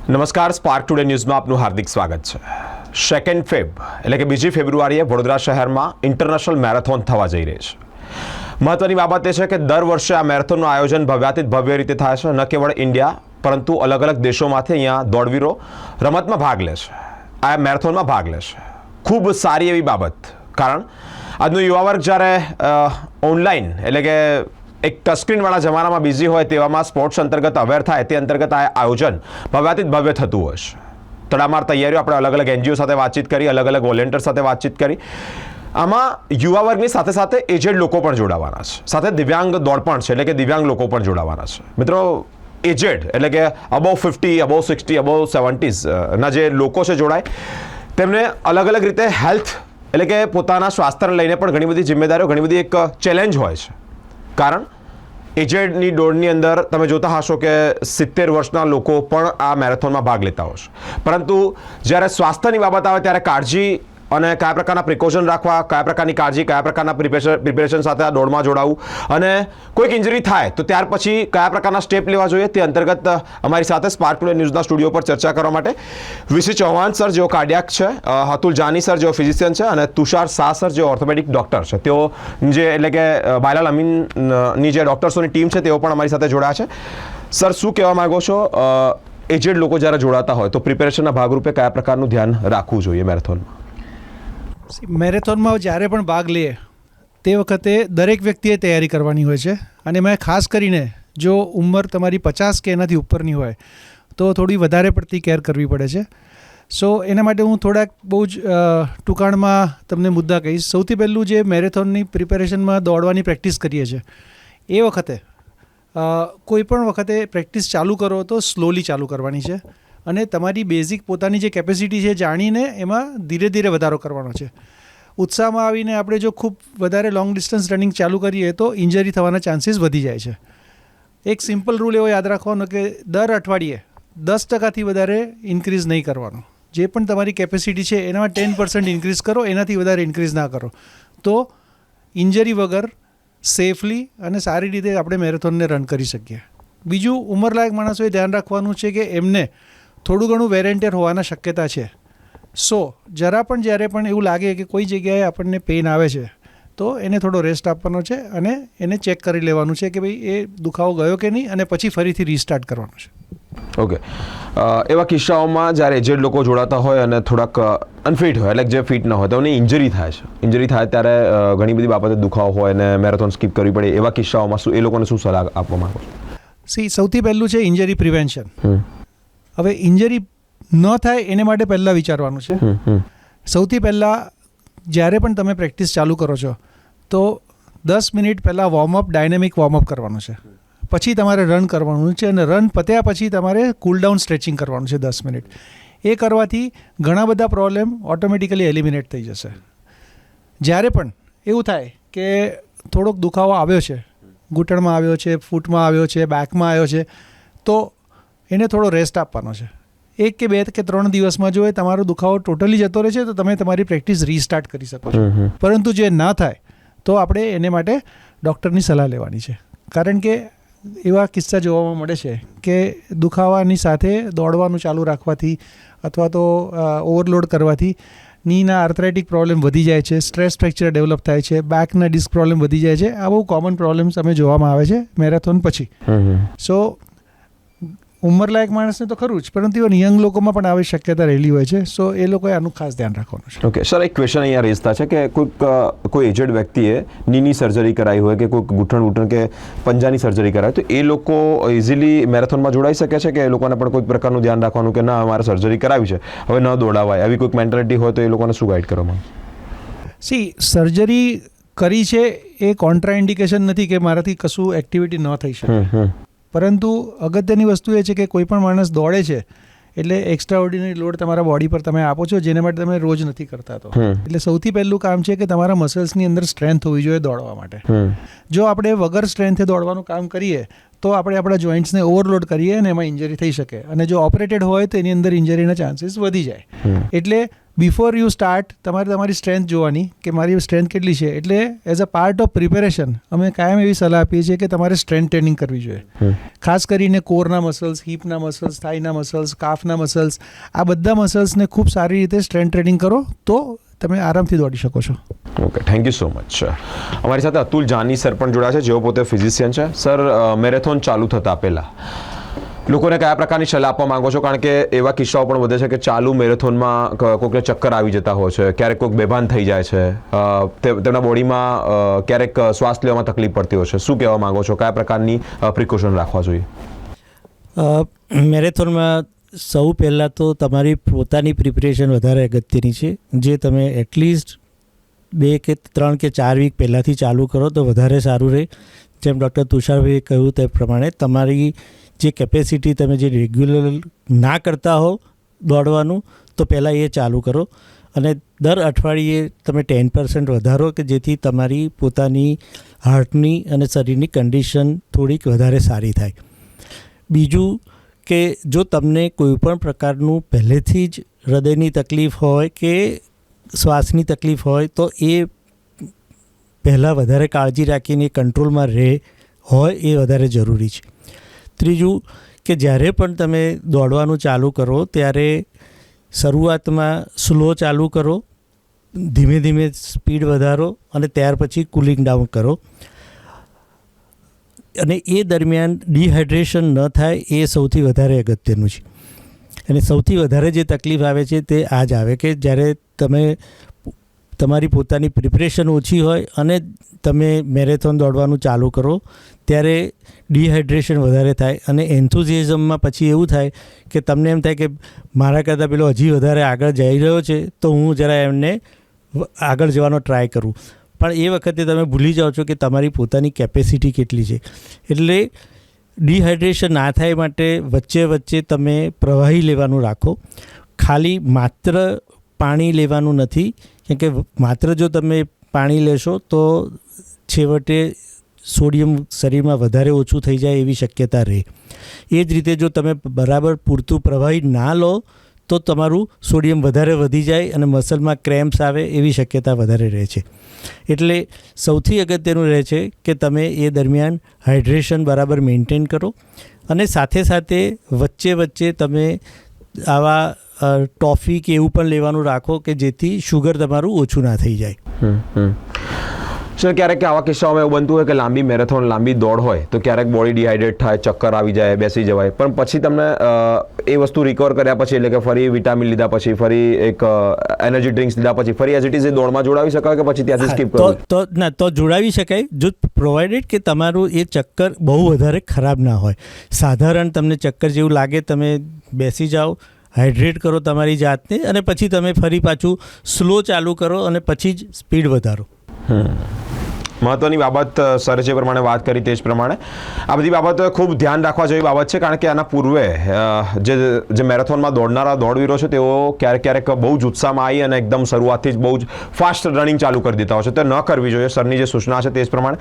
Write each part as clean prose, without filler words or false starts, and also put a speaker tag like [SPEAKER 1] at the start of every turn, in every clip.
[SPEAKER 1] નમસ્કાર, spark today ન્યૂઝમાં આપનું હાર્દિક સ્વાગત છે. 2 ફેબ એટલે કે 2 ફેબ્રુઆરીએ વડોદરા શહેરમાં ઇન્ટરનેશનલ મેરેથોન થવા જઈ રહી છે. મહત્વની બાબત એ છે કે દર વર્ષે આ મેરેથોનનું આયોજન ભવ્યાતિત ભવ્ય રીતે થાય છે. ન કેવળ ઇન્ડિયા પરંતુ અલગ અલગ દેશોમાંથી અહીંયા દોડવીરો રમતમાં ભાગ લે છે, આ મેરેથોનમાં ભાગ લે છે. ખૂબ સારી એવી બાબત, કારણ આજનો યુવા વર્ગ જ્યારે ઓનલાઈન એટલે કે એક ટચસ્ક્રીનવાળા જમાનામાં બિઝી હોય તેવામાં સ્પોર્ટ્સ અંતર્ગત અવેર થાય તે અંતર્ગત આ આયોજન ભવ્યાતિત ભવ્ય થતું હોય છે. તડામાર તૈયારીઓ આપણે અલગ અલગ એનજીઓ સાથે વાતચીત કરી, અલગ અલગ વોલેન્ટિયર સાથે વાતચીત કરી. આમાં યુવા વર્ગની સાથે સાથે એજેડ લોકો પણ જોડાવાના છે, સાથે દિવ્યાંગ દોડપણ છે એટલે કે દિવ્યાંગ લોકો પણ જોડાવાના છે. મિત્રો, એજેડ એટલે કે અબોવ 50, અબોવ 60, અબોવ 70 ના જે લોકો છે જોડાય, તેમને અલગ અલગ રીતે હેલ્થ એટલે કે પોતાના સ્વાસ્થ્યને લઈને પણ ઘણી બધી જિમ્મેદારીઓ, ઘણી બધી એક ચેલેન્જ હોય છે. કારણ એજેડની દોડની અંદર તમે જોતા હશો કે 70 વર્ષના લોકો પણ આ મેરેથોનમાં ભાગ લેતા હશે, પરંતુ જ્યારે સ્વાસ્થ્યની બાબત આવે ત્યારે કાળજી અને કયા પ્રકારના પ્રિકોશન રાખવા, કયા પ્રકારની કાળજી, કયા પ્રકારના પ્રિપેરેશન સાથે આ દોડમાં જોડાવું અને કોઈક ઇન્જરી થાય તો ત્યાર પછી કયા પ્રકારના સ્ટેપ લેવા જોઈએ, તે અંતર્ગત અમારી સાથે સ્પાર્ક ટુડે ન્યૂઝના સ્ટુડિયો પર ચર્ચા કરવા માટે વીસી ચૌહાણ સર જેઓ કાર્ડિયાક છે, અતુલ જાની સર જેઓ ફિઝિશિયન છે અને તુષાર શાહ સર જેઓ ઓર્થોપેડિક ડૉક્ટર છે, તેઓ જે એટલે કે બાયલાલ અમીનની જે ડૉક્ટર્સોની ટીમ છે તેઓ પણ અમારી સાથે જોડાયા છે. સર, શું કહેવા માગો છો, એજેડ લોકો જ્યારે જોડાતા હોય તો પ્રિપેરેશનના ભાગરૂપે કયા પ્રકારનું ધ્યાન રાખવું જોઈએ મેરેથોનમાં?
[SPEAKER 2] મેરેથોનમાં જ્યારે પણ ભાગ લે તે વખતે દરેક વ્યક્તિએ તૈયારી કરવાની હોય છે, અને મેં ખાસ કરીને જો ઉંમર તમારી 50 કે એનાથી ઉપરની હોય તો થોડી વધારે પડતી કેર કરવી પડે છે. સો એના માટે હું થોડાક બહુ જ ટૂંકાણમાં તમને મુદ્દા કહીશ. સૌથી પહેલું, જે મેરેથોનની પ્રિપેરેશનમાં દોડવાની પ્રેક્ટિસ કરીએ છીએ એ વખતે કોઈ પણ વખતે પ્રેક્ટિસ ચાલુ કરો તો સ્લોલી ચાલુ કરવાની છે, અને તમારી બેઝિક પોતાની જે કેપેસિટી છે જાણીને એમાં ધીરે ધીરે વધારો કરવાનો છે. ઉત્સાહમાં આવીને આપણે જો ખૂબ વધારે લોંગ ડિસ્ટન્સ રનિંગ ચાલુ કરીએ તો ઇન્જરી થવાના ચાન્સીસ વધી જાય છે. એક સિમ્પલ રૂલ એવો યાદ રાખવાનો કે દર અઠવાડિયે 10%થી વધારે ઇન્ક્રીઝ નહીં કરવાનો. જે પણ તમારી કેપેસિટી છે એનામાં 10% ઇન્ક્રીઝ કરો, એનાથી વધારે ઇન્ક્રીઝ ના કરો, તો ઇન્જરી વગર સેફલી અને સારી રીતે આપણે મેરેથોનને રન કરી શકીએ. બીજું, ઉંમરલાયક માણસોએ ધ્યાન રાખવાનું છે કે એમને થોડું ઘણું વેરેન્ટિયર હોવાના શક્યતા છે. સો જરા પણ જ્યારે પણ એવું લાગે કે કોઈ જગ્યાએ આપણને પેઇન આવે છે તો એને થોડો રેસ્ટ આપવાનો છે અને એને ચેક કરી લેવાનું છે કે ભાઈ એ દુખાવો ગયો કે નહીં, અને પછી ફરીથી રીસ્ટાર્ટ કરવાનું છે.
[SPEAKER 1] ઓકે, એવા કિસ્સાઓમાં જ્યારે એજેડ લોકો જોડાતા હોય અને થોડાક અનફિટ હોય એટલે જે ફિટ ન હોય તો એને ઇન્જરી થાય છે. ઇન્જરી થાય ત્યારે ઘણી બધી બાબતે દુખાવો હોય અને મેરેથોન સ્કીપ કરવી પડે, એવા કિસ્સાઓમાં શું એ લોકોને શું સલાહ આપવા માંગો છો?
[SPEAKER 2] સૌથી પહેલું છે ઇન્જરી પ્રિવેન્શન. હવે ઇન્જરી ન થાય એને માટે પહેલાં વિચારવાનું છે. સૌથી પહેલાં જ્યારે પણ તમે પ્રેક્ટિસ ચાલુ કરો છો તો 10 મિનિટ પહેલાં વોર્મઅપ, ડાયનેમિક વોર્મઅપ કરવાનું છે. પછી તમારે રન કરવાનું છે, અને રન પત્યા પછી તમારે કૂલડાઉન સ્ટ્રેચિંગ કરવાનું છે 10 મિનિટ. એ કરવાથી ઘણા બધા પ્રોબ્લેમ ઓટોમેટિકલી એલિમિનેટ થઈ જશે. જ્યારે પણ એવું થાય કે થોડોક દુખાવો આવ્યો છે, ઘૂંટણમાં આવ્યો છે, ફૂટમાં આવ્યો છે, બેકમાં આવ્યો છે, તો એને થોડો રેસ્ટ આપવાનો છે. 1 કે 2 કે 3 દિવસમાં જો એ તમારો દુખાવો ટોટલી જતો રહે છે તો તમે તમારી પ્રેક્ટિસ રીસ્ટાર્ટ કરી શકો છો. પરંતુ જે ના થાય તો આપણે એને માટે ડૉક્ટરની સલાહ લેવાની છે, કારણ કે એવા કિસ્સા જોવામાં મળે છે કે દુખાવાની સાથે દોડવાનું ચાલુ રાખવાથી અથવા તો ઓવરલોડ કરવાથી નીના આર્થરાઇટિક પ્રોબ્લેમ વધી જાય છે, સ્ટ્રેસ ફ્રેક્ચર ડેવલપ થાય છે, બેકના ડિસ્ક પ્રોબ્લેમ વધી જાય છે. આ બહુ કોમન પ્રોબ્લેમ્સ અમે જોવામાં આવે છે મેરેથોન પછી. સો ઉંમરલાયક માણસને તો ખરું જ, પરંતુ ઇવન યંગ લોકોમાં પણ આવી શક્યતા રહેલી હોય છે. સો એ લોકોએ આનું ખાસ ધ્યાન રાખવાનું છે.
[SPEAKER 1] ઓકે સર, એક ક્વેશ્ચન અહીંયા રેઝ થાય છે કે કોઈ એજેડ વ્યક્તિએ નીની સર્જરી કરાવી હોય કે કોઈ ઘૂંટણ કે પંજાની સર્જરી કરાવી, તો એ લોકો ઇઝીલી મેરેથોનમાં જોડાઈ શકે છે કે એ લોકોને પણ કોઈક પ્રકારનું ધ્યાન રાખવાનું કે ના મારે સર્જરી કરાવી છે, હવે ન દોડાવાય, આવી કોઈક મેન્ટાલિટી હોય તો એ લોકોને શું ગાઈડ કરવામાં?
[SPEAKER 2] સર્જરી કરી છે એ કોન્ટ્રા ઇન્ડિકેશન નથી કે મારાથી કશું એક્ટિવિટી ન થઈ શકે, પરંતુ અગત્યની વસ્તુ એ છે કે કોઈ પણ માણસ દોડે છે એટલે એક્સ્ટ્રા ઓર્ડિનરી લોડ તમારા બોડી પર તમે આપો છો, જેને માટે તમે રોજ નથી કરતા. તો એટલે સૌથી પહેલું કામ છે કે તમારા મસલ્સની અંદર સ્ટ્રેન્થ હોવી જોઈએ દોડવા માટે. જો આપણે વગર સ્ટ્રેન્થે દોડવાનું કામ કરીએ તો આપણે આપણા જોઈન્ટ્સને ઓવરલોડ કરીએ અને એમાં ઇન્જરી થઈ શકે, અને જો ઓપરેટેડ હોય તો એની અંદર ઇન્જરીના ચાન્સીસ વધી જાય. એટલે બિફોર યુ સ્ટાર્ટ તમારી સ્ટ્રેન્થ જોવાની કે મારી સ્ટ્રેન્થ કેટલી છે. એટલે as a part of preparation અમે કાયમ એવી સલાહ આપીએ છીએ કે તમારે સ્ટ્રેન્થ ટ્રેનિંગ કરવી જોઈએ. ખાસ કરીને કોરના મસલ્સ, હિપના મસલ્સ, થાઈના મસલ્સ, કાફના મસલ્સ, આ બધા મસલ્સને ખૂબ સારી રીતે સ્ટ્રેન્થ ટ્રેનિંગ કરો તો તમે આરામથી દોડી શકો છો.
[SPEAKER 1] Okay, thank you so much. અમારી સાથે અતુલ જાની સર પણ જોડાયા છે, જેઓ પોતે ફિઝિશિયન છે. સર, મેરેથોન ચાલુ થતાં પહેલાં લોકોને કયા પ્રકારની સલાહ આપવા માંગો છો? કારણ કે એવા કિસ્સાઓ પણ વધે છે કે ચાલુ મેરેથોનમાં કોઈકને ચક્કર આવી જતા હોય છે, ક્યારેક કોઈક બેભાન થઈ જાય છે, તેમના બોડીમાં ક્યારેક શ્વાસ લેવામાં તકલીફ પડતી હોય છે. શું કહેવા માંગો છો? કયા પ્રકારની પ્રિકોશન રાખવા જોઈએ?
[SPEAKER 3] મેરેથોનમાં સૌ પહેલાં તો તમારી પોતાની પ્રિપરેશન વધારે અગત્યની છે, જે તમે એટલીસ્ટ 2 કે 3 કે 4 વીક પહેલાંથી ચાલુ કરો તો વધારે સારું રહે. જેમ ડૉક્ટર તુષારભાઈએ કહ્યું તે પ્રમાણે તમારી જે કેપેસિટી તમે જે રેગ્યુલર ના કરતા હો દોડવાનું, તો પહેલાં એ ચાલુ કરો અને દર અઠવાડિયે તમે 10% વધારો કે જેથી તમારી પોતાની હાર્ટની અને શરીરની કન્ડિશન થોડીક વધારે સારી થાય. બીજું કે જો તમને કોઈપણ પ્રકારનું પહેલેથી જ હૃદયની તકલીફ હોય કે શ્વાસની તકલીફ હોય તો એ પહેલાં વધારે કાળજી રાખીને કંટ્રોલમાં રહે હોય એ વધારે જરૂરી છે. ત્રીજું કે જ્યારે પણ તમે દોડવાનું ચાલુ કરો ત્યારે શરૂઆતમાં સ્લો ચાલુ કરો, ધીમે ધીમે સ્પીડ વધારો અને ત્યાર પછી કુલિંગ ડાઉન કરો. અને એ દરમિયાન ડિહાઇડ્રેશન ન થાય એ સૌથી વધારે અગત્યનું છે. અને સૌથી વધારે જે તકલીફ આવે છે તે આ જ આવે કે જ્યારે તમે તમારી પોતાની પ્રિપરેશન ઓછી હોય અને તમે મેરેથોન દોડવાનું ચાલુ કરો ત્યારે ડિહાઇડ્રેશન વધારે થાય અને એન્થુઝિઝમમાં પછી એવું થાય કે તમને એમ થાય કે મારા કરતાં પેલો હજી વધારે આગળ જઈ રહ્યો છે તો હું જરા એમને આગળ જવાનો ટ્રાય કરું. પણ એ વખતે તમે ભૂલી જાઓ છો કે તમારી પોતાની કેપેસિટી કેટલી છે. એટલે ડિહાઇડ્રેશન ના થાય માટે વચ્ચે વચ્ચે તમે પ્રવાહી લેવાનું રાખો. ખાલી માત્ર પાણી લેવાનું નથી, કેમ કે માત્ર જો તમે પાણી લેશો તો છેવટે સોડિયમ શરીરમાં વધારે ઓછું થઈ જાય એવી શક્યતા રહે. એ જ રીતે જો તમે બરાબર પૂરતું પ્રવાહી ના લો તો તમારું સોડિયમ વધારે વધી જાય અને મસલમાં ક્રેમ્પ્સ આવે એવી શક્યતા વધારે રહે છે. એટલે સૌથી અગત્યનું રહે છે કે તમે એ દરમિયાન હાઇડ્રેશન બરાબર મેન્ટેન કરો અને સાથે સાથે વચ્ચે વચ્ચે તમે આવા ટોફી કે એવું પણ લેવાનું રાખો કે જેથી શુગર તમારું ઓછું ના થઈ જાય.
[SPEAKER 1] સર, ક્યારેક આવા કિસ્સાઓમાં એવું બનતું હોય કે લાંબી મેરેથોન, લાંબી દોડ હોય તો ક્યારેક બોડી ડિહાઇડ્રેટ થાય, ચક્કર આવી જાય, બેસી જવાય, પણ પછી તમને એ વસ્તુ રિકવર કર્યા પછી, એટલે કે ફરી વિટામિન લીધા પછી, ફરી એક એનર્જી ડ્રિંક્સ લીધા પછી ફરી એઝ ઇટ ઇઝ એ દોડમાં જોડાવી શકાય કે પછી ત્યાંથી સ્કીપ કરવું?
[SPEAKER 3] તો જોડાવી શકાય, જો પ્રોવાઇડેડ કે તમારું એ ચક્કર બહુ વધારે ખરાબ ના હોય. સાધારણ તમને ચક્કર જેવું લાગે, તમે બેસી જાઓ, હાઇડ્રેટ કરો તમારી જાતને અને પછી તમે ફરી પાછું સ્લો ચાલુ કરો અને પછી જ સ્પીડ વધારો.
[SPEAKER 1] મહત્વની બાબત સર જે પ્રમાણે વાત કરી તે જ પ્રમાણે આ બધી બાબતો ખૂબ ધ્યાન રાખવા જેવી બાબત છે. કારણ કે આના પૂર્વે જે મેરેથોનમાં દોડનારા દોડવીરો છે તેઓ ક્યારેક બહુ જ ઉત્સાહમાં આવી અને એકદમ શરૂઆતથી જ બહુ જ ફાસ્ટ રનિંગ ચાલુ કરી દેતા હોય છે. તે ન કરવી જોઈએ. સરની જે સૂચના છે તે જ પ્રમાણે.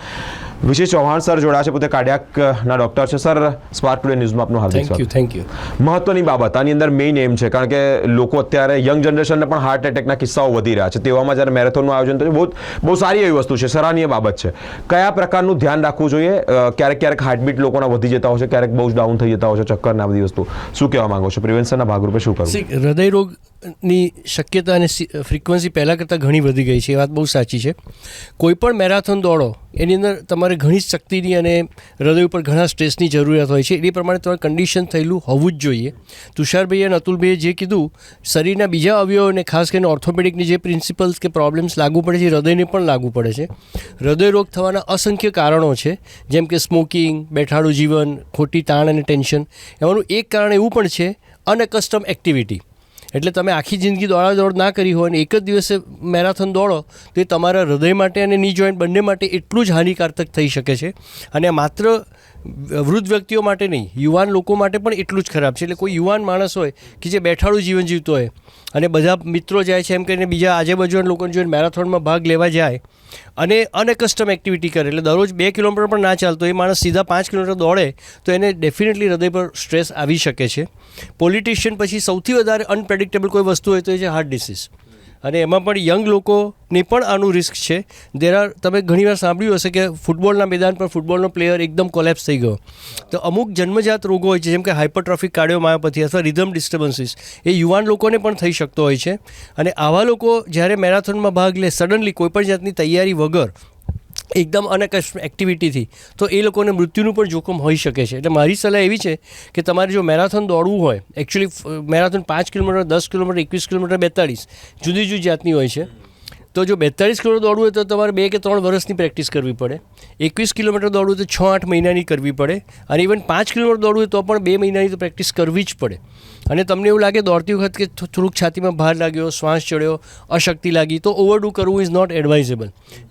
[SPEAKER 1] વિશેષ ચૌહાણ સર જોડાયા છે, પોતે કાર્ડિયાકના ડૉક્ટર છે. સર, સ્પાર્ક ટુડે ન્યૂઝમાં આપનું હાર્દિક સ્વાગત.
[SPEAKER 4] Thank you.
[SPEAKER 1] મહત્વની બાબત આની અંદર મેઇન એમ છે, કારણ કે લોકો અત્યારે યંગ જનરેશનને પણ હાર્ટ એટેકના કિસ્સાઓ વધી રહ્યા છે. તેવામાં જ્યારે મેરેથોનનું આયોજન થયું, બહુ સારી એવી વસ્તુ છે, સરાહનીય બાબત છે. કયા પ્રકારનું ધ્યાન રાખવું જોઈએ? ક્યારેક હાર્ટબીટ લોકોના વધી જતા હોય છે, ક્યારેક બહુ જ ડાઉન થઈ જતા હોય છે, ચક્કર ને આ બધી વસ્તુ. શું કહેવા માંગો છો? પ્રિવેન્શનના ભાગરૂપે શું કરવું?
[SPEAKER 4] હૃદય રોગની શક્યતા અને ફ્રિકવન્સી પહેલાં કરતાં ઘણી વધી ગઈ છે, એ વાત બહુ સાચી છે. કોઈ પણ મેરાથોન દોડો એની અંદર તમારે ઘણી શક્તિની અને હૃદય ઉપર ઘણા સ્ટ્રેસની જરૂરિયાત હોય છે. એ પ્રમાણે તમારે કન્ડિશન થયેલું હોવું જ જોઈએ. તુષારભાઈ અને અતુલભાઈએ જે કીધું, શરીરના બીજા અવયવોને ખાસ કરીને ઓર્થોપેડિકની જે પ્રિન્સિપલ્સ કે પ્રોબ્લેમ્સ લાગુ પડે છે, હૃદયને પણ લાગુ પડે છે. હૃદય રોગ થવાના અસંખ્ય કારણો છે, જેમ કે સ્મોકિંગ, બેઠાડું જીવન, ખોટી તાણ અને ટેન્શન. એમાંનું એક કારણ એવું પણ છે અનકસ્ટમ એક્ટિવિટી. એટલે તમે આખી જિંદગી દોડ ના કરી હોય અને એક જ દિવસે મેરાથોન દોડો તો એ તમારા હૃદય માટે અને ની જોઈન્ટ બંને માટે એટલું જ હાનિકારક થઈ શકે છે. અને માત્ર વૃદ્ધ વ્યક્તિઓ માટે નહીં, યુવાન લોકો માટે પણ એટલું જ ખરાબ છે. એટલે કોઈ યુવાન માણસ હોય કે જે બેઠાડું જીવન જીવતો હોય અને બધા મિત્રો જાય છે એમ કરીને બીજા આજુબાજુના લોકોને જોઈને મેરેથોનમાં ભાગ લેવા જાય અને અનકસ્ટમ એક્ટિવિટી કરે, એટલે દરરોજ 2 કિલોમીટર પણ ના ચાલતો એ માણસ સીધા 5 કિલોમીટર દોડે તો એને ડેફિનેટલી હૃદય પર સ્ટ્રેસ આવી શકે છે. પોલિટિશિયન પછી સૌથી વધારે અનપ્રેડિક્ટેબલ કોઈ વસ્તુ હોય તો એ છે હાર્ટ ડિસીઝ, અને એમાં પણ યંગ લોકોને પણ આનું રિસ્ક છે. તમે ઘણીવાર સાંભળ્યું હશે કે ફૂટબોલના મેદાન પર ફૂટબોલનો પ્લેયર એકદમ કોલેપ્સ થઈ ગયો. તો અમુક જન્મજાત રોગો હોય છે જેમ કે હાઇપરટ્રોફિક કાર્ડિયોમાયોપેથી અથવા રિધમ ડિસ્ટર્બન્સીસ, એ યુવાન લોકોને પણ થઈ શકતો હોય છે. અને આવા લોકો જ્યારે મેરેથોનમાં ભાગ લે સડનલી કોઈપણ જાતની તૈયારી વગર એકદમ અનકસ્ટમ એક્ટિવિટીથી, તો એ લોકોને મૃત્યુનું પણ જોખમ હોઈ શકે છે. એટલે મારી સલાહ એવી છે કે તમારે જો મેરેથોન દોડવું હોય, actually marathon 5 kilometre, 10 kilometre, 21 kilometre, 42 જુદી જુદી જાતની હોય છે. તો જો 42 કિલોમીટર દોડવું હોય તો તમારે 2 કે 3 વર્ષની પ્રેક્ટિસ કરવી પડે. 21 કિલોમીટર દોડવું હોય તો 6-8 મહિનાની કરવી પડે. અને ઇવન 5 કિલોમીટર દોડવું હોય તો પણ 2 મહિનાની તો પ્રેક્ટિસ કરવી જ પડે. અને તમને એવું લાગે દોડતી વખત કે થોડુંક છાતીમાં ભાર લાગ્યો, શ્વાસ ચડ્યો, અશક્તિ લાગી, તો ઓવરડુ કરવું ઇઝ નોટ એડવાઇઝેબલ.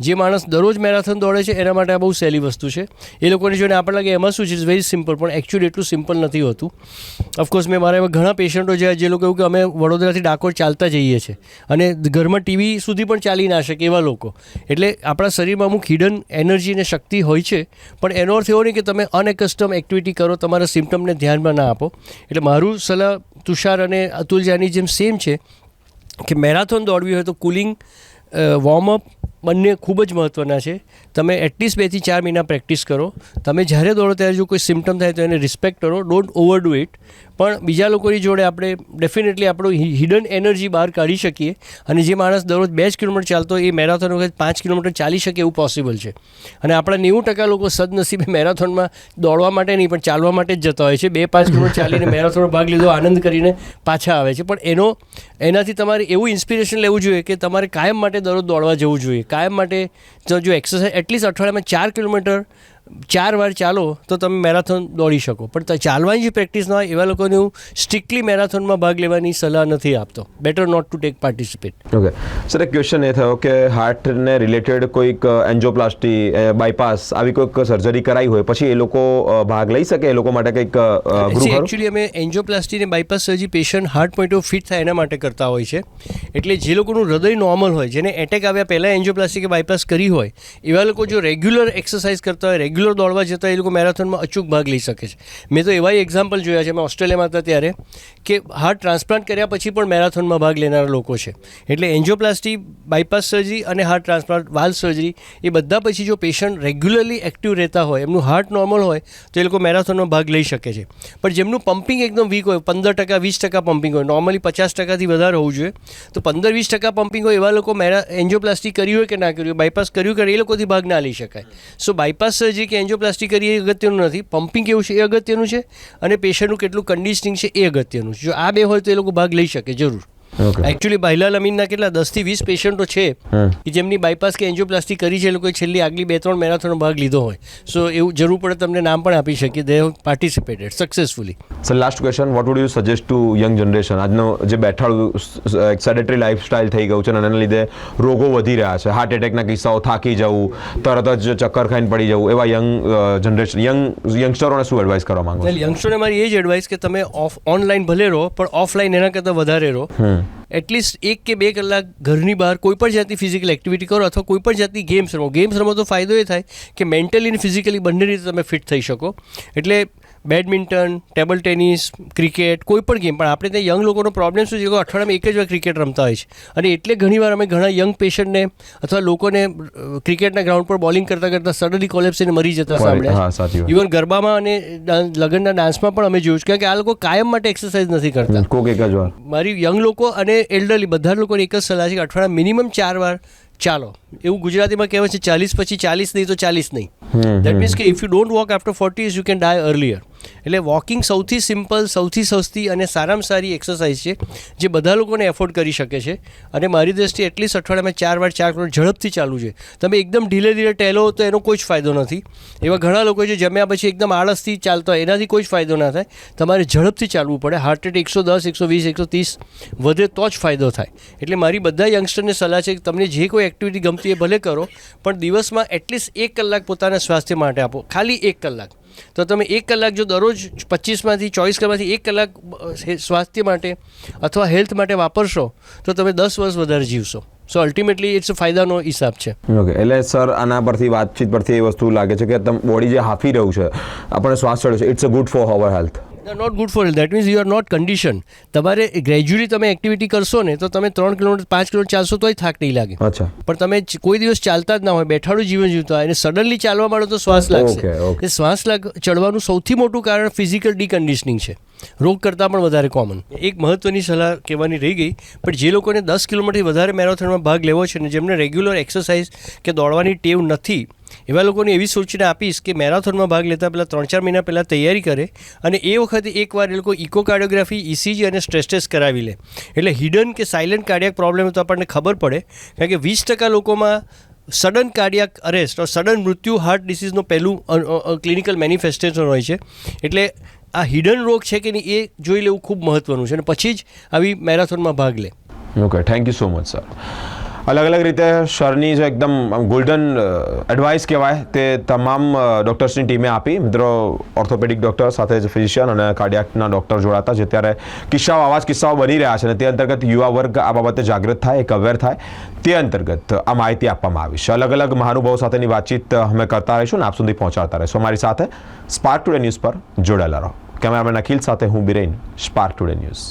[SPEAKER 4] જે માણસ દરરોજ મેરેથોન દોડે છે એના માટે આ બહુ સહેલી વસ્તુ છે. એ લોકોને જોઈને આપણને લાગે એમાં શું છે, ઇઝ વેરી સિમ્પલ, પણ એકચ્યુઅલી એટલું સિમ્પલ નથી હોતું. ઓફકોર્સ મેં મારા એવા ઘણા પેશન્ટો છે જે લોકો એવું કે અમે વડોદરાથી ડાકોર ચાલતા જઈએ છીએ અને ઘરમાં ટીવી સુધી પણ ચાલી ના શકે એવા લોકો. એટલે આપણા શરીરમાં અમુક હિડન એનર્જી અને શક્તિ હોય છે, પણ એનો અર્થ એવો નહીં કે તમે અનએકસ્ટમ એક્ટિવિટી કરો, તમારા સિમ્ટમને ધ્યાનમાં ના આપો. એટલે મારું સલાહ તુષાર અને અતુલજાની જેમ સેમ છે કે મેરેથોન દોડવી હોય તો કુલિંગ, વોર્મઅપ બંને ખૂબ જ મહત્ત્વના છે. તમે એટલીસ્ટ 2 થી 4 મહિના પ્રેક્ટિસ કરો. તમે જ્યારે દોડો ત્યારે જો કોઈ સિમ્ટમ થાય તો એને રિસ્પેક્ટ કરો, ડોન્ટ ઓવરડુ ઇટ. પણ બીજા લોકોની જોડે આપણે ડેફિનેટલી આપણું હિડન એનર્જી બહાર કાઢી શકીએ. અને જે માણસ દરરોજ 2 જ કિલોમીટર ચાલતો હોય એ મેરેથોન વખત 5 કિલોમીટર ચાલી શકે એવું પોસિબલ છે. અને આપણા 90% લોકો સદનસીબે મેરેથોનમાં દોડવા માટે નહીં પણ ચાલવા માટે જ જતા હોય છે. 2-5 કિલોમીટર ચાલીને મેરેથોનમાં ભાગ લીધો, આનંદ કરીને પાછા આવે છે. પણ એનાથી તમારે એવું ઇન્સ્પિરેશન લેવું જોઈએ કે તમારે કાયમ માટે દરરોજ દોડવા જવું જોઈએ. કાયમ માટે જો એક્સરસાઇઝ એટલીસ્ટ અઠવાડિયામાં 4 કિલોમીટર 4 વાર ચાલો તો તમે મેરેથોન દોડી શકો. પણ ચાલવાની જે પ્રેક્ટિસ ના હોય એવા લોકોને હું સ્ટ્રિક્ટલી મેરેથોનમાં ભાગ લેવાની સલાહ નથી આપતો. Better not to take participate.
[SPEAKER 1] Okay sir, એક ક્વેશ્ચન એ થયો કે હાર્ટને રિલેટેડ કોઈક એન્જિયોપ્લાસ્ટી, બાયપાસ આવી કોઈક સર્જરી કરાઈ હોય પછી એ લોકો ભાગ લઈ શકે? એ લોકો માટે કંઈક ગૃહ ખરું?
[SPEAKER 4] એકચ્યુઅલી અમે એન્જિયોપ્લાસ્ટી અને bypass surgery patient heart point of fit થાય એના માટે કરતા હોય છે. એટલે જે લોકોનું હૃદય નોર્મલ હોય, જેને એટેક આવ્યા પહેલાં એન્જિયોપ્લાસ્ટી કે બાયપાસ કરી હોય, એવા લોકો જો રેગ્યુલર એક્સરસાઇઝ કરતા હોય, રેગ્યુલર દોડવા જતા એ લોકો મેરેથોનમાં અચૂક ભાગ લઈ શકે છે. મેં તો એવા એક્ઝામ્પલ જોયા છે. મેં ઓસ્ટ્રેલિયામાં હતા ત્યારે કે હાર્ટ ટ્રાન્સપ્લાન્ટ કર્યા પછી પણ મેરેથોનમાં ભાગ લેનારા લોકો છે. એટલે એન્જિયોપ્લાસ્ટી, બાયપાસ સર્જરી અને હાર્ટ ટ્રાન્સપ્લાન્ટ, વાલ્વ સર્જરી, એ બધા પછી જો પેશન્ટ રેગ્યુલરલી એક્ટિવ રહેતા હોય, એમનું હાર્ટ નોર્મલ હોય, તો એ લોકો મેરેથોનમાં ભાગ લઈ શકે છે. પણ જેમનું પમ્પિંગ એકદમ વીક હોય, 15%, 20% પમ્પિંગ હોય, નોર્મલી 50%થી વધારે હોવું જોઈએ, તો 15-20% પમ્પિંગ હોય એવા લોકો એન્જિયોપ્લાસ્ટી કરી હોય કે ના કરી હોય, બાયપાસ કર્યું કે એ લોકોથી ભાગ ના લઈ શકાય. સો બાયપાસ સર્જરી કે એન્જિયોપ્લાસ્ટી કરી એ અગત્યનું નથી. પમ્પિંગ કેવું છે એ અગત્યનું છે, અને પેશન્ટનું કેટલું કન્ડિશનિંગ છે એ અગત્યનું છે. જો આ બે હોય તો એ લોકો ભાગ લઈ શકે જરૂર. એકચ્યુઅલી ભાઈલાલ અમીનના કેટલા 10 થી 20 પેશન્ટો છે કે જેમની બાયપાસ કે એન્જિયોપ્લાસ્ટી કરી છે, એ લોકોએ છેલ્લી આગલી 2-3 મેરેથોનનો ભાગ લીધો હોય. સો એવું જરૂર પડે તમને નામ પણ આપી શકીએ. They have participated successfully.
[SPEAKER 1] Sir, last question, what would you suggest two young generation? આજનો જે બેઠાડું સેડેટરી લાઈફસ્ટાઈલ થઈ ગયું છે અને એના લીધે રોગો વધી રહ્યા છે, હાર્ટ એટેકના કિસ્સાઓ, થાકી જવું, તરત જ ચક્કર ખાઈને પડી જવું, એવા યંગસ્ટરોને શું એડવાઇસ કરવા માંગો?
[SPEAKER 4] યંગસ્ટરોને મારી એ જ એડવાઇસ કે તમે ઓનલાઈન ભલે રહો પણ ઓફલાઈન એના કરતાં વધારે રહો. એટલીસ્ટ 1 કે 2 કલાક ઘરની બહાર કોઈ પણ જાતની ફિઝિકલ એક્ટિવિટી કરો અથવા કોઈ પણ જાતની ગેમ્સ રમો. ગેમ્સ રમો તો ફાયદો એ થાય કે મેન્ટલી અને ફિઝિકલી બંને રીતે તમે ફિટ થઈ શકો. એટલે બેડમિન્ટન, ટેબલ ટેનિસ, ક્રિકેટ, કોઈ પણ ગેમ. પણ આપણે ત્યાં યંગ લોકોનો પ્રોબ્લેમ શું છે કે અઠવાડિયામાં 1 જ વાર ક્રિકેટ રમતા હોય છે. અને એટલે ઘણીવાર અમે ઘણા યંગ પેશન્ટને અથવા લોકોને ક્રિકેટના ગ્રાઉન્ડ પર બોલિંગ કરતાં કરતાં સડનલી કોલેપ્સ થઈને મરી જતા સાંભળ્યા. ઇવન ગરબામાં અને લગ્નના ડાન્સમાં પણ અમે જોયું છે. કારણ કે આ લોકો કાયમ માટે એક્સરસાઇઝ નથી કરતા.
[SPEAKER 1] કોક એક જ વાર.
[SPEAKER 4] મારી યંગ લોકો અને એલ્ડરલી બધા લોકોને એક જ સલાહ છે કે અઠવાડિયા મિનિમમ 4 વાર ચાલો. એવું ગુજરાતીમાં કહેવાય છે 40 પછી 40 નહીં તો 40 નહીં. દેટ મીન્સ કે if you don't walk after 40 you can die earlier. એટલે વોકિંગ સૌથી સિમ્પલ, સૌથી સસ્તી અને સારામાં સારી એક્સરસાઇઝ છે જે બધા લોકોને એફોર્ડ કરી શકે છે. અને મારી દ્રષ્ટિએ એટલીસ્ટ અઠવાડિયામાં 4 વાર 4 કિલોમીટર ઝડપથી ચાલવું છે. તમે એકદમ ઢીલે ધીરે ટેલો તો એનો કોઈ જ ફાયદો નથી. એવા ઘણા લોકો જે જમ્યા પછી એકદમ આળસથી ચાલતા હોય એનાથી કોઈ જ ફાયદો ના થાય. તમારે ઝડપથી ચાલવું પડે. હાર્ટ રેટ 110, 120, 130 વધે તો જ ફાયદો થાય. એટલે મારી બધા યંગસ્ટરને સલાહ છે કે તમને જે કોઈ એક્ટિવિટી ગમતી એ ભલે કરો, પણ દિવસમાં એટલીસ્ટ 1 કલાક પોતાના સ્વાસ્થ્ય માટે આપો. ખાલી 1 કલાક. તો તમે 1 કલાક જો દરરોજ 25માંથી 24 કલાકમાંથી 1 કલાક સ્વાસ્થ્ય માટે અથવા હેલ્થ માટે વાપરશો તો તમે 10 વર્ષ વધારે જીવશો. સો અલ્ટિમેટલી ઇટ્સ ફાયદાનો હિસાબ છે.
[SPEAKER 1] ઓકે, એટલે સર આના પરથી વાતચીત પરથી એ વસ્તુ લાગે છે કે બોડી જે હાંફી રહ્યું છે, આપણને શ્વાસ ચડે છે, it's a good for our health.
[SPEAKER 4] Not good for health. That means you are not condition. તમારે ગ્રેજ્યુઅલી તમે એક્ટિવિટી કરશો ને તો તમે 3 કિલોમીટર 5 કિલોમીટર ચાલશો તોય થાક નહીં લાગે.
[SPEAKER 1] અચ્છા.
[SPEAKER 4] પણ તમે કોઈ દિવસ ચાલતા જ ના હોય, બેઠાડું જીવન જીવતા હોય અને સડનલી ચાલવા માંડો તો શ્વાસ લાગશે. એ શ્વાસ ચડવાનું સૌથી મોટું કારણ ફિઝિકલ ડીકન્ડિશનિંગ છે. રોગ કરતાં પણ વધારે કોમન. એક મહત્ત્વની સલાહ કહેવાની રહી ગઈ, પણ જે લોકોને 10 કિલોમીટરથી વધારે મેરેથોનમાં ભાગ લેવો છે ને જેમને રેગ્યુલર એક્સરસાઇઝ કે દોડવાની ટેવ નથી, એવા લોકોને એવી સૂચના આપીશ કે મેરાથોનમાં ભાગ લેતા પહેલાં 3-4 મહિના પહેલાં તૈયારી કરે અને એ વખતે એકવાર એ લોકો ઇકોકાર્ડિયોગ્રાફી, ઇસીજી અને સ્ટ્રેસ ટેસ્ટ કરાવી લે. એટલે હિડન કે સાયલન્ટ કાર્ડિયાક પ્રોબ્લેમ તો આપણને ખબર પડે, કારણ કે 20% લોકોમાં sudden cardiac arrest or sudden મૃત્યુ હાર્ટ ડિસીઝનું પહેલું ક્લિનિકલ મેનિફેસ્ટેશન હોય છે. એટલે આ હિડન રોગ છે કે નહીં એ જોઈ લેવું ખૂબ મહત્ત્વનું છે અને પછી જ આવી મેરાથોનમાં ભાગ લે.
[SPEAKER 1] Okay, thank you so much sir. અલગ અલગ રીતે સરની જે એકદમ ગોલ્ડન એડવાઇસ કહેવાય તે તમામ ડૉક્ટર્સની ટીમે આપી. મિત્રો, ઓર્થોપેડિક ડૉક્ટર સાથે જ ફિઝિશિયન અને કાર્ડિયાકના ડૉક્ટર જોડાતા જે ત્યારે કિસ્સાઓ બની રહ્યા છે અને તે અંતર્ગત યુવા વર્ગ આ બાબતે જાગૃત થાય, એક અવેર થાય, તે અંતર્ગત આ માહિતી આપવામાં આવી છે. અલગ અલગ મહાનુભાવો સાથેની વાતચીત અમે કરતા રહીશું અને આપ સુધી પહોંચાડતા રહીશું. અમારી સાથે સ્પાર્ક ટુડે ન્યૂઝ પર જોડાયેલા રહો. કેમેરામેન અખિલ સાથે હું બિરેન, સ્પાર્ક ટુડે ન્યૂઝ.